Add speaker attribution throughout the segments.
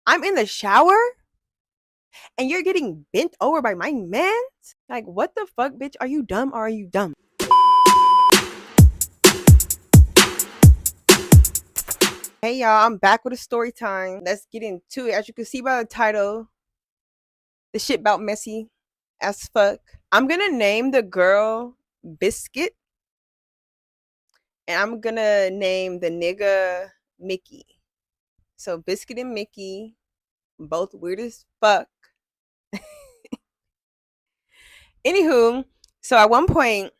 Speaker 1: I'm in the shower and you're getting bent over by my man? Like, what the fuck, bitch? Are you dumb or are you dumb? Hey, y'all, I'm back with a story time. Let's get into it. As you can see by the title, the shit about messy as fuck. I'm gonna name the girl Biscuit, and I'm gonna name the nigga Mickey. So, Biscuit and Mickey, both weird as fuck. Anywho, so at one point,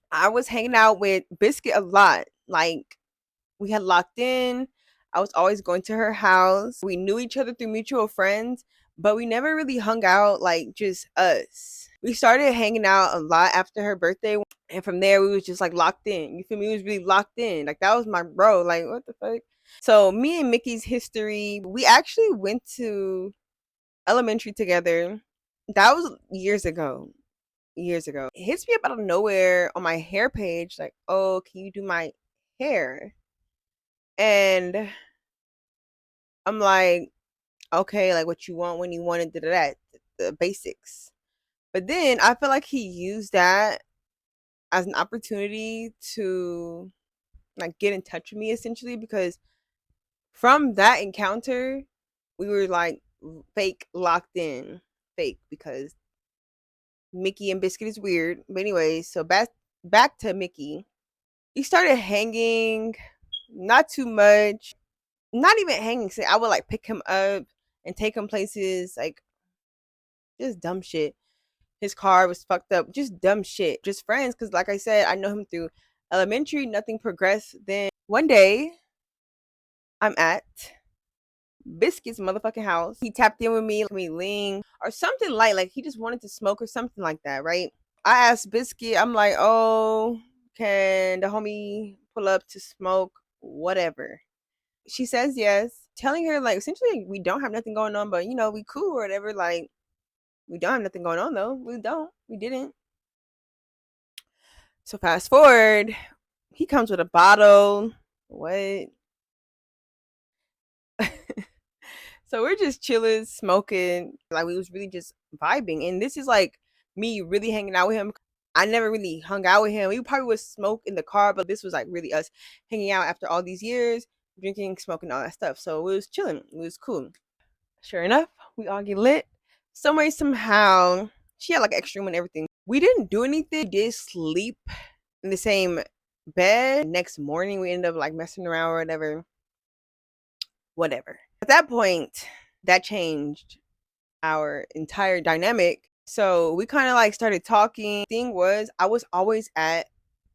Speaker 1: I was hanging out with Biscuit a lot. Like, we had locked in. I was always going to her house. We knew each other through mutual friends, but we never really hung out like just us. We started hanging out a lot after her birthday, and from there we was just like locked in. You feel me? We was really locked in. Like that was my bro. Like what the fuck? So me and Mickey's history, we actually went to elementary together. That was years ago. Years ago. It hits me up out of nowhere on my hair page, like, oh, can you do my hair? And I'm like, okay, like what you want when you want it, that the basics. But then I feel like he used that as an opportunity to like get in touch with me essentially because from that encounter, we were like fake locked in. Fake because Mickey and Biscuit is weird. But anyway, so back to Mickey. We started hanging, not too much, not even hanging. So I would like pick him up and take him places, like just dumb shit. His car was fucked up, just dumb shit. Just friends, because like I said, I know him through elementary. Nothing progressed. Then one day, I'm at Biscuit's motherfucking house. He tapped in with me lean or something like he just wanted to smoke or something like that, right? I asked Biscuit, I'm like, oh, can the homie pull up to smoke? Whatever. She says yes, telling her like essentially we don't have nothing going on, but you know, we cool or whatever. Like, we don't have nothing going on though. We don't. We didn't. So fast forward, he comes with a bottle. What? So we're just chilling, smoking. Like we was really just vibing. And this is like me really hanging out with him. I never really hung out with him. We probably would smoke in the car, but this was like really us hanging out after all these years, drinking, smoking, all that stuff. So it was chilling. It was cool. Sure enough, we all get lit. Some way, somehow, she had like extra room and everything. We didn't do anything. We did sleep in the same bed. Next morning, we ended up like messing around or whatever. Whatever. At that point, that changed our entire dynamic. So we kind of like started talking. Thing was, I was always at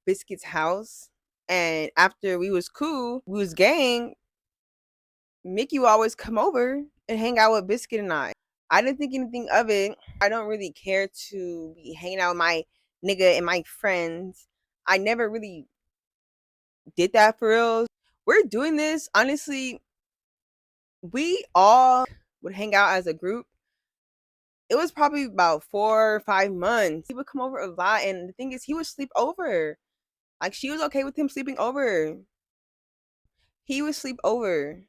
Speaker 1: Biscuit's house, and after we was cool, we was gang. Mickey would always come over and hang out with Biscuit and I. I didn't think anything of it. I don't really care to be hanging out with my nigga and my friends. I never really did that for real. We're doing this, honestly, we all would hang out as a group. It was probably about 4 or 5 months. He would come over a lot, and the thing is, he would sleep over. Like she was okay with him sleeping over. He would sleep over.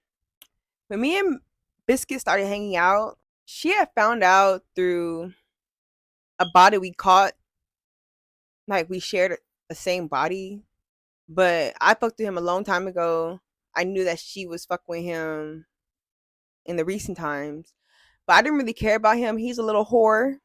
Speaker 1: When me and Biscuit started hanging out, she had found out through a body we caught. Like we shared the same body, but I fucked with him a long time ago. I knew that she was fucking with him in the recent times, but I didn't really care about him. He's a little whore.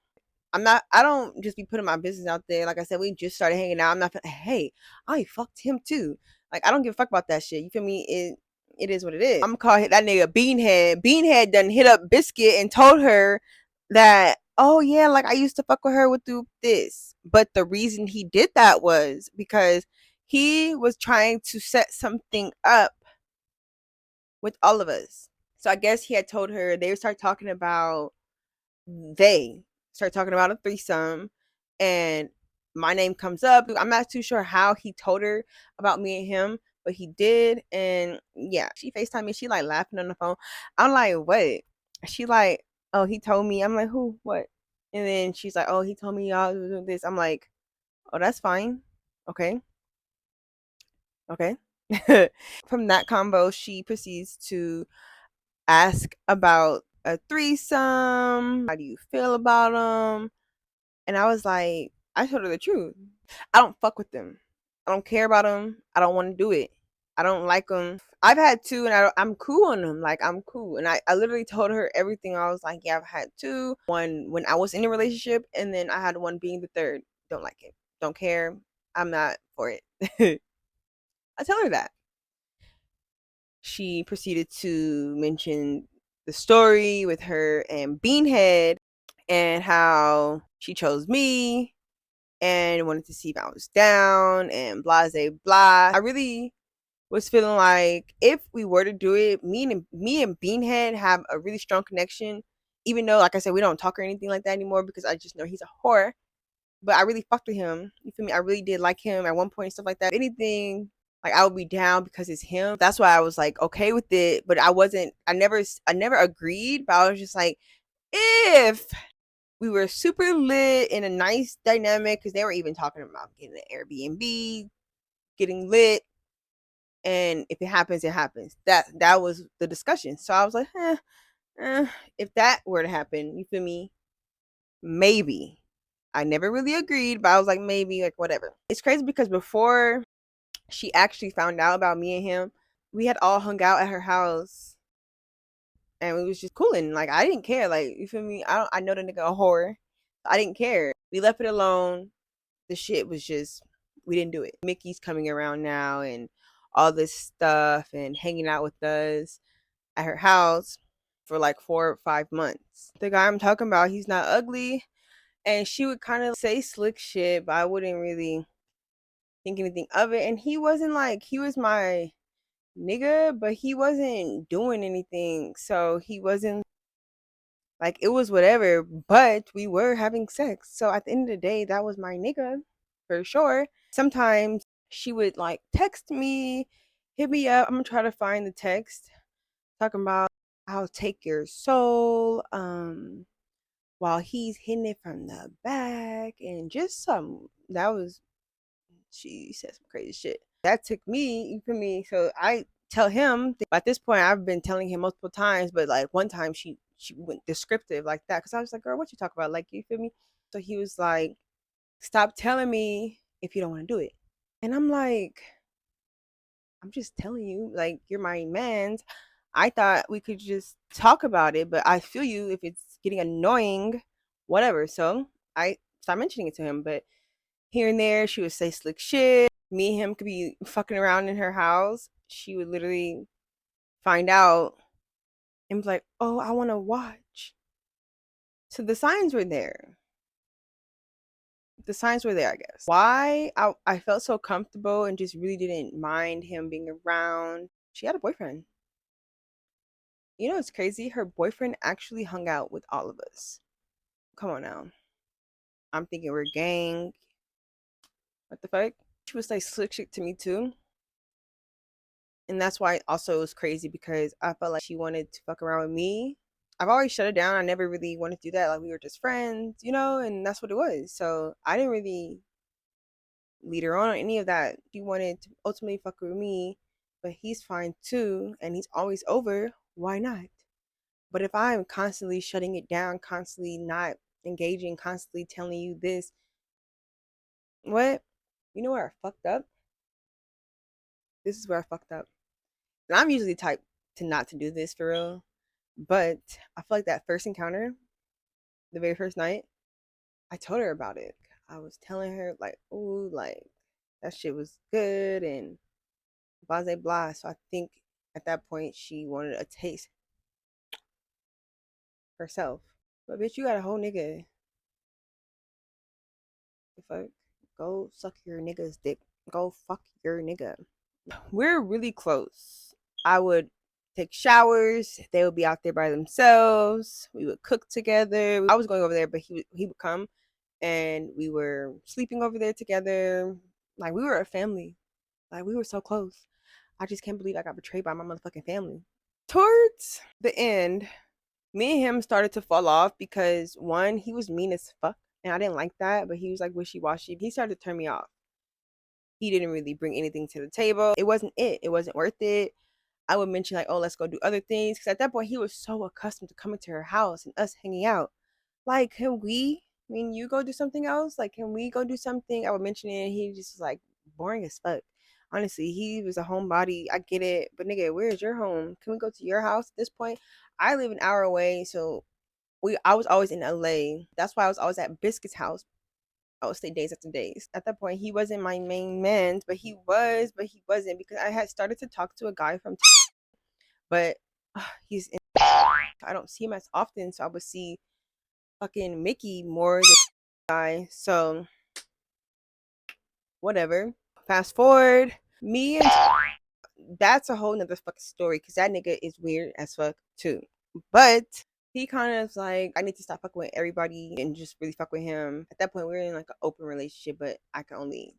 Speaker 1: I don't just be putting my business out there. Like I said, we just started hanging out. I'm not, hey, I fucked him too. Like, I don't give a fuck about that shit. You feel me? It is what it is. I'm gonna call that nigga Beanhead. Beanhead done hit up Biscuit and told her that, oh yeah, like I used to fuck with her with this. But the reason he did that was because he was trying to set something up with all of us. So I guess he had told her they would start talking about they start talking about a threesome, and my name comes up. I'm not too sure how he told her about me and him, but he did. And yeah, she FaceTimed me. She like laughing on the phone. I'm like, what? She like, oh, he told me. I'm like, who? What? And then she's like, oh, he told me y'all do this. I'm like, oh, that's fine. Okay. Okay. From that combo, she proceeds to ask about a threesome. How do you feel about them? And I was like, I told her the truth. I don't fuck with them. I don't care about them. I don't want to do it. I don't like them. I've had two, and I'm cool on them. Like, I'm cool. And I literally told her everything. I was like, yeah, I've had two. One when I was in a relationship, and then I had one being the third. Don't like it. Don't care. I'm not for it. I tell her that. She proceeded to mention the story with her and Beanhead and how she chose me and wanted to see if I was down and blah blah blah. I really was feeling like if we were to do it, me and Beanhead have a really strong connection. Even though, like I said, we don't talk or anything like that anymore because I just know he's a whore. But I really fucked with him. You feel me? I really did like him at one point and stuff like that. Anything like I would be down because it's him. That's why I was like okay with it. But I wasn't. I never agreed. But I was just like, if we were super lit in a nice dynamic, because they were even talking about getting an Airbnb, getting lit, and if it happens, it happens. That was the discussion. So I was like, if that were to happen, you feel me? Maybe. I never really agreed, but I was like, maybe, like, whatever. It's crazy because before she actually found out about me and him, we had all hung out at her house and we was just cooling. Like, I didn't care. Like, you feel me? I know the nigga a whore. I didn't care. We left it alone. The shit was just, we didn't do it. Mickey's coming around now and all this stuff and hanging out with us at her house for like 4 or 5 months. The guy I'm talking about, he's not ugly. And she would kind of say slick shit, but I wouldn't really think anything of it. And he wasn't like, he was my nigga, but he wasn't doing anything. So he wasn't like, it was whatever, but we were having sex. So at the end of the day, that was my nigga for sure. Sometimes she would like text me, hit me up. I'm gonna try to find the text talking about I'll take your soul. While he's hitting it from the back and just some that was she said some crazy shit. That took me, you feel me? So I tell him at this point I've been telling him multiple times, but like one time she went descriptive like that because I was like, girl, what you talk about? Like, you feel me? So he was like, stop telling me if you don't want to do it. And I'm like, I'm just telling you, like, you're my man's. I thought we could just talk about it, but I feel you if it's getting annoying, whatever. So I started mentioning it to him, but here and there she would say slick shit. Me and him could be fucking around in her house. She would literally find out and be like, oh, I want to watch. So the signs were there. The signs were there, I guess. Why I felt so comfortable and just really didn't mind him being around. She had a boyfriend. You know, it's crazy. Her boyfriend actually hung out with all of us. Come on now. I'm thinking we're gang. What the fuck? She was like slick shit to me too. And that's why also it was crazy because I felt like she wanted to fuck around with me. I've always shut it down. I never really wanted to do that. Like, we were just friends, you know, and that's what it was. So I didn't really lead her on or any of that. She wanted to ultimately fuck with me, but he's fine too, and he's always over. Why not? But if I'm constantly shutting it down, constantly not engaging, constantly telling you this, what? You know where I fucked up? This is where I fucked up. And I'm usually the type to not to do this for real. But I feel like that first encounter, the very first night, I told her about it. I was telling her like, oh, like that shit was good and blah blah blah. So I think at that point she wanted a taste herself. But bitch, you got a whole nigga. The fuck? Go suck your nigga's dick. Go fuck your nigga. We're really close. I would take showers. They would be out there by themselves. We would cook together. I was going over there, but he would come, and we were sleeping over there together. Like, we were a family. Like, we were so close. I just can't believe I got betrayed by my motherfucking family. Towards the end, me and him started to fall off because one, he was mean as fuck, and I didn't like that. But he was like wishy-washy. He started to turn me off. He didn't really bring anything to the table. It wasn't worth it. I would mention like, oh, let's go do other things. Because at that point, he was so accustomed to coming to her house and us hanging out. Like, can we? I mean, you go do something else. Like, can we go do something? I would mention it. And he just was like boring as fuck. Honestly, he was a homebody. I get it, but nigga, where's your home? Can we go to your house at this point? I live an hour away, so I was always in LA. That's why I was always at Biscuit's house. I would stay days after days. At that point, he wasn't my main man, but he wasn't because I had started to talk to a guy from, but he's in. I don't see him as often, so I would see fucking Mickey more than guy. So whatever. Fast forward, me and that's a whole nother fucking story because that nigga is weird as fuck too. But he kind of like, I need to stop fucking with everybody and just really fuck with him. At that point, we were in like an open relationship, but I could only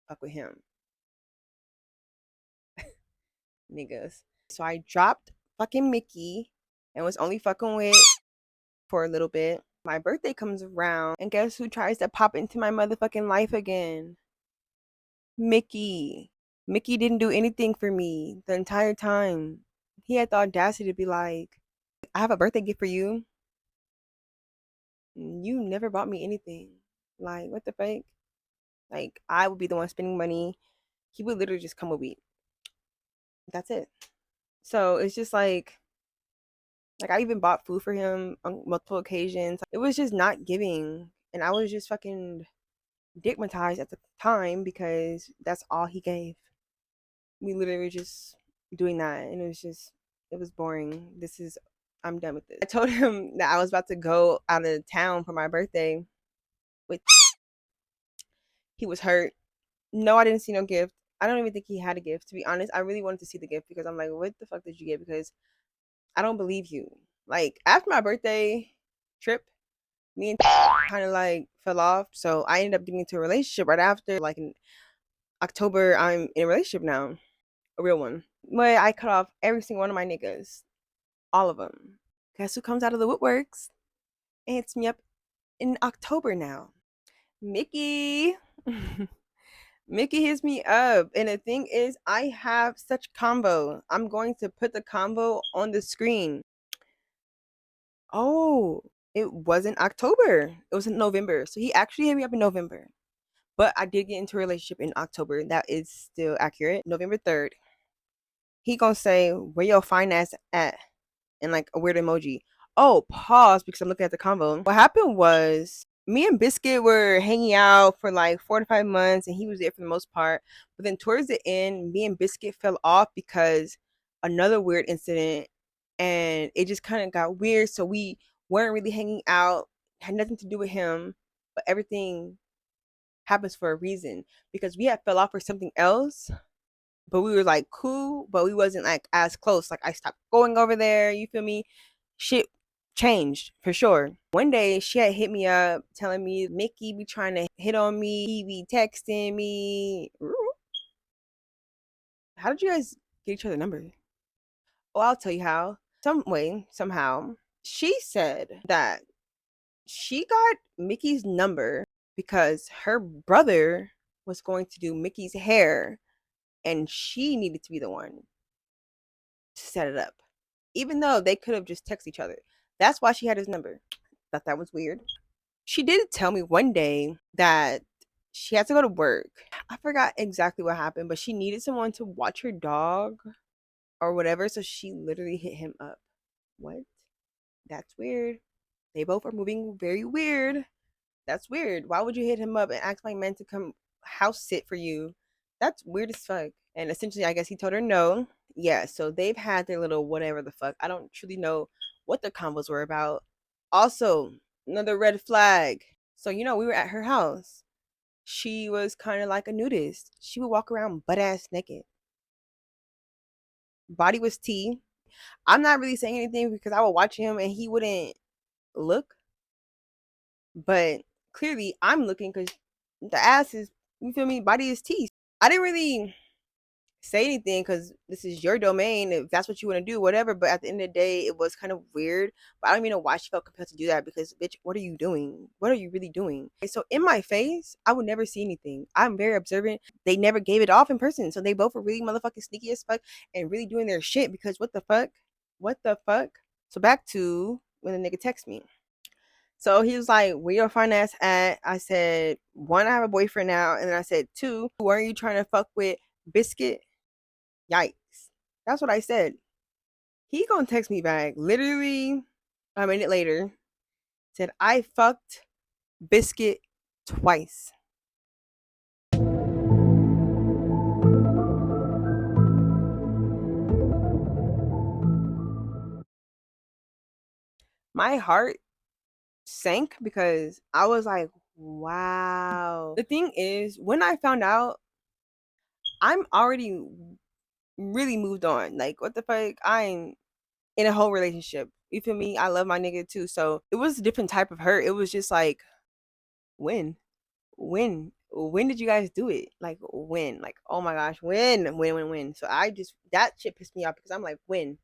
Speaker 1: fuck with him. Niggas. So I dropped fucking Mickey and was only fucking with for a little bit. My birthday comes around, and guess who tries to pop into my motherfucking life again? Mickey. Mickey didn't do anything for me the entire time. He had the audacity to be like, I have a birthday gift for you. You never bought me anything. Like, what the fuck? Like, I would be the one spending money. He would literally just come with me. That's it. So it's just like I even bought food for him on multiple occasions. It was just not giving. And I was just fucking stigmatized at the time because that's all he gave. We literally were just doing that, and it was boring. I'm done with this. I told him that I was about to go out of town for my birthday with he was hurt. No, I didn't see no gift. I don't even think he had a gift, to be honest. I really wanted to see the gift because I'm like, what the fuck did you get? Because I don't believe you. Like, after my birthday trip, me and kind of like fell off. So I ended up getting into a relationship right after. Like in October, I'm in a relationship now, a real one. But I cut off every single one of my niggas, all of them. Guess who comes out of the woodworks and hits me up in October now? Mickey. Mickey hits me up, and the thing is, I have such combo. I'm going to put the combo on the screen. Oh, it wasn't October. It was in November. So he actually hit me up in November. But I did get into a relationship in October. That is still accurate. November 3rd. He gonna say, where your fine ass at? And like a weird emoji. Oh, pause because I'm looking at the convo. What happened was me and Biscuit were hanging out for like 4 to 5 months and he was there for the most part. But then towards the end, me and Biscuit fell off because another weird incident and it just kind of got weird. So we weren't really hanging out, had nothing to do with him, but everything happens for a reason because we had fell off for something else, but we were like cool, but we wasn't like as close. Like I stopped going over there, you feel me? Shit changed for sure. One day she had hit me up telling me Mickey be trying to hit on me, he be texting me. How did you guys get each other number? Oh, I'll tell you how. Some way, somehow. She said that she got Mickey's number because her brother was going to do Mickey's hair and she needed to be the one to set it up. Even though they could have just texted each other. That's why she had his number. Thought that was weird. She did tell me one day that she had to go to work. I forgot exactly what happened, but she needed someone to watch her dog or whatever, so she literally hit him up. What? That's weird. They both are moving very weird. That's weird. Why would you hit him up and ask my man to come house sit for you? That's weird as fuck. And essentially, I guess he told her no. Yeah, so they've had their little whatever the fuck. I don't truly know what the combos were about. Also, another red flag. So, we were at her house. She was kind of like a nudist. She would walk around butt ass naked. Body was tea. I'm not really saying anything because I would watch him and he wouldn't look. But clearly, I'm looking because the ass is, you feel me? Body is tea. I didn't really say anything because this is your domain. If that's what you want to do, whatever. But at the end of the day, it was kind of weird. But I don't even know why she felt compelled to do that because, bitch, what are you doing? What are you really doing? So in my face, I would never see anything. I'm very observant. They never gave it off in person. So they both were really motherfucking sneaky as fuck and really doing their shit because what the fuck? What the fuck? So back to when the nigga texted me. So he was like, where your fine ass at? I said, one, I have a boyfriend now. And then I said, two, weren't you trying to fuck with Biscuit? Yikes. That's what I said. He gonna text me back literally a minute later. Said, I fucked Biscuit twice. My heart sank because I was like, wow. The thing is, when I found out, I'm already really moved on. Like, what the fuck? I'm in a whole relationship. You feel me? I love my nigga too. So it was a different type of hurt. It was just like, when? When did you guys do it? Like, when? Like, oh my gosh, when? So I just, that shit pissed me off because I'm like, when?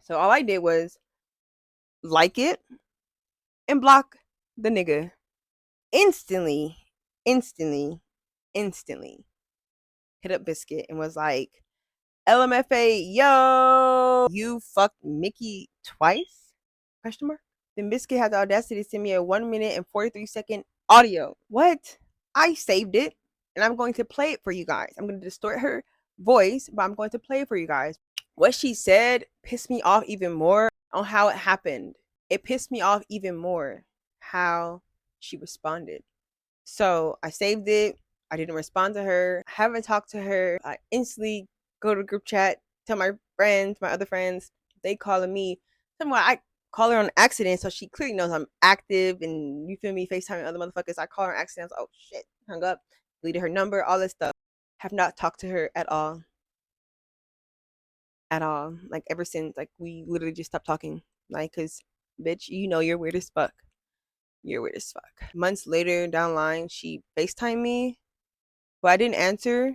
Speaker 1: So all I did was like it and block the nigga instantly, instantly, instantly. Hit up Biscuit and was like, LMFA, yo, you fucked Mickey twice? Question mark. Then Biscuit had the audacity to send me a 1 minute and 43-second audio. What? I saved it and I'm going to play it for you guys. I'm going to distort her voice, but I'm going to play it for you guys. What she said pissed me off even more on how it happened. It pissed me off even more how she responded. So I saved it. I didn't respond to her. I haven't talked to her. I instantly go to the group chat, tell my friends, my other friends, they calling me. Somehow I call her on accident, so she clearly knows I'm active and you feel me, FaceTiming other motherfuckers. I call her on accident. I was like, oh shit, hung up, deleted her number, all this stuff. Have not talked to her at all. At all. Like ever since, like we literally just stopped talking. Like, cause bitch, you know you're weird as fuck. You're weird as fuck. Months later down the line, she FaceTimed me, but I didn't answer.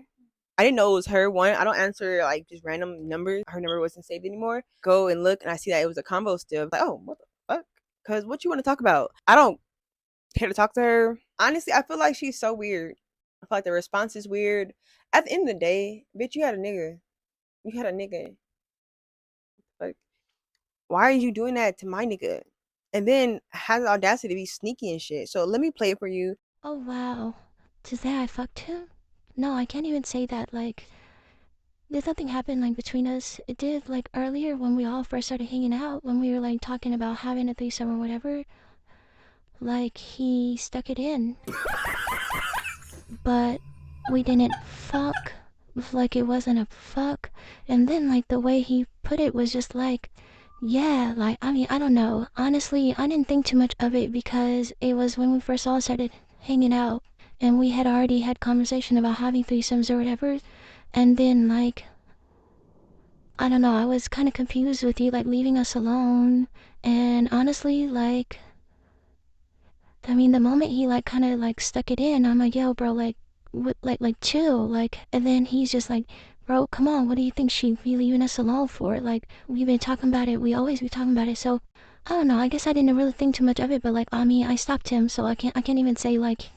Speaker 1: I didn't know it was her. One, I don't answer like just random numbers. Her number wasn't saved anymore. Go and look, and I see that it was a combo still. Like, oh, what the fuck? Cause what you want to talk about? I don't care to talk to her. Honestly, I feel like she's so weird. I feel like the response is weird. At the end of the day, bitch, you had a nigga. You had a nigga. Like, why are you doing that to my nigga? And then has the audacity to be sneaky and shit. So let me play it for you.
Speaker 2: Oh wow. To say I fucked him? No, I can't even say that. Like, there's nothing happened like between us. It did like earlier when we all first started hanging out, when we were like talking about having a threesome or whatever. Like he stuck it in, but we didn't fuck. Like it wasn't a fuck. And then like the way he put it was just like, yeah, like I mean I don't know. Honestly, I didn't think too much of it because it was when we first all started hanging out and we had already had conversation about having threesomes or whatever. And then like I don't know, I was kind of confused with you like leaving us alone. And honestly, like I mean, the moment he like kind of like stuck it in, I'm like, yo, bro, like, what, like chill, like. And then he's just like, bro, come on, what do you think she be leaving us alone for? Like, we've been talking about it, we always be talking about it. So, I don't know. I guess I didn't really think too much of it, but like, I mean, I stopped him, so I can't even say like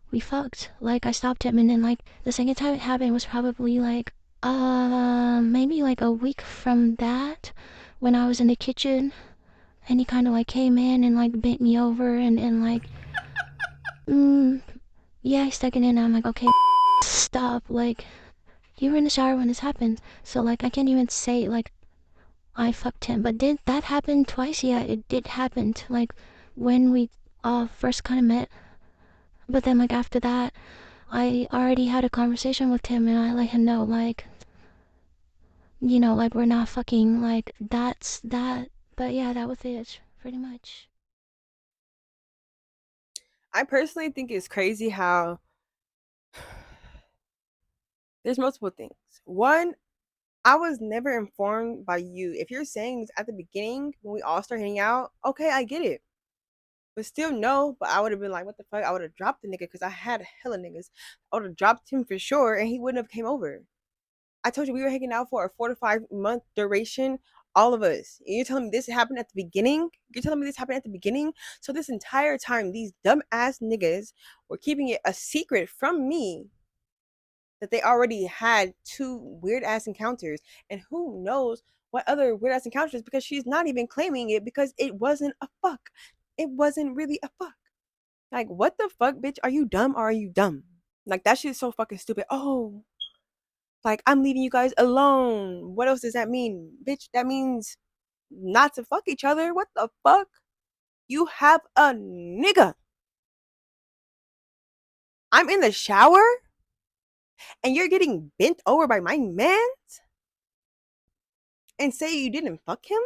Speaker 2: we fucked. Like, I stopped him, and then like the second time it happened was probably like, maybe like a week from that, when I was in the kitchen, and he kind of like came in and like bent me over and like yeah, I stuck it in. I'm like, okay, stop. Like, you were in the shower when this happened. So, like, I can't even say, like, I fucked him. But did that happen twice? Yeah, it did happen. Like, when we first kind of met. But then, like, after that, I already had a conversation with him and I let him know, like, you know, like, we're not fucking. Like, that's that. But yeah, that was it, pretty much.
Speaker 1: I personally think it's crazy how there's multiple things. One, I was never informed by you. If you're saying this at the beginning when we all start hanging out, okay, I get it. But still, no. But I would have been like, what the fuck? I would have dropped the nigga because I had hella niggas. I would have dropped him for sure, and he wouldn't have came over. I told you we were hanging out for a 4 to 5 month duration. All of us. And you're telling me this happened at the beginning? You're telling me this happened at the beginning? So this entire time, these dumb ass niggas were keeping it a secret from me that they already had 2 weird ass encounters. And who knows what other weird ass encounters, because she's not even claiming it because it wasn't a fuck. It wasn't really a fuck. Like, what the fuck, bitch? Are you dumb or are you dumb? Like, that shit is so fucking stupid. Oh, like, I'm leaving you guys alone. What else does that mean? Bitch, that means not to fuck each other. What the fuck? You have a nigga. I'm in the shower and you're getting bent over by my man and say you didn't fuck him?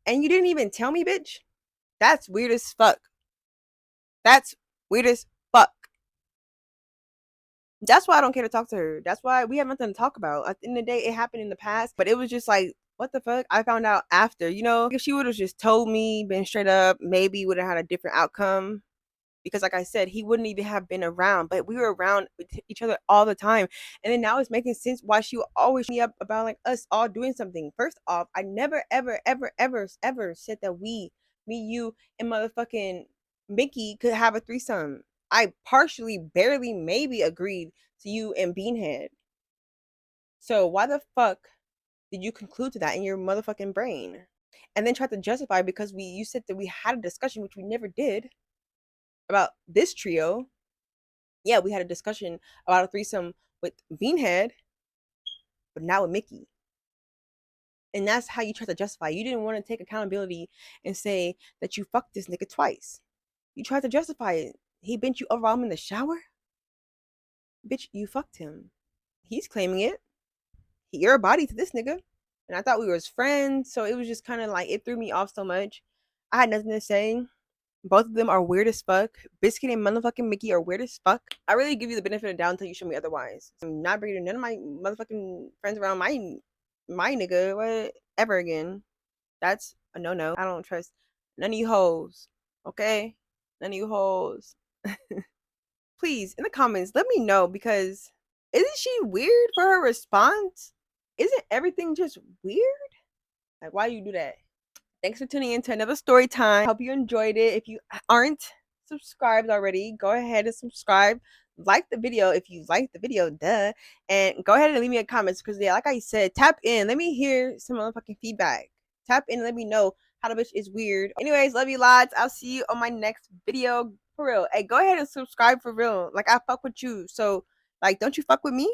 Speaker 1: And you didn't even tell me, bitch? That's weird as fuck. That's weird as fuck. That's why I don't care to talk to her. That's why we have nothing to talk about. At the end of the day, it happened in the past, but it was just like, what the fuck? I found out after, you know? If she would have just told me, been straight up, maybe would have had a different outcome. Because like I said, he wouldn't even have been around, but we were around with each other all the time. And then now it's making sense why she would always me up about like us all doing something. First off, I never, ever, ever, ever, ever said that we, me, you, and motherfucking Mickey could have a threesome. I partially, barely, maybe agreed to you and Beanhead. So why the fuck did you conclude to that in your motherfucking brain? And then try to justify because you said that we had a discussion, which we never did, about this trio. Yeah, we had a discussion about a threesome with Beanhead, but now with Mickey. And that's how you try to justify. You didn't want to take accountability and say that you fucked this nigga twice. You tried to justify it. He bent you over while I'm in the shower? Bitch, you fucked him. He's claiming it. You're a body to this nigga. And I thought we were his friends, so it was just kind of like, it threw me off so much. I had nothing to say. Both of them are weird as fuck. Biscuit and motherfucking Mickey are weird as fuck. I really give you the benefit of the doubt until you show me otherwise. I'm not bringing none of my motherfucking friends around my nigga ever again. That's a no-no. I don't trust none of you hoes. Okay? None of you hoes. Please, in the comments, let me know, because isn't she weird for her response? Isn't everything just weird? Like, why do you do that? Thanks for tuning in to another story time. Hope you enjoyed it. If you aren't subscribed already, go ahead and subscribe. Like the video if you like the video, duh. And go ahead and leave me a comment, because yeah, like I said, tap in. Let me hear some motherfucking feedback. Tap in and let me know how the bitch is weird. Anyways, love you lots. I'll see you on my next video. For real. Hey, go ahead and subscribe for real. Like, I fuck with you. So, like, don't you fuck with me?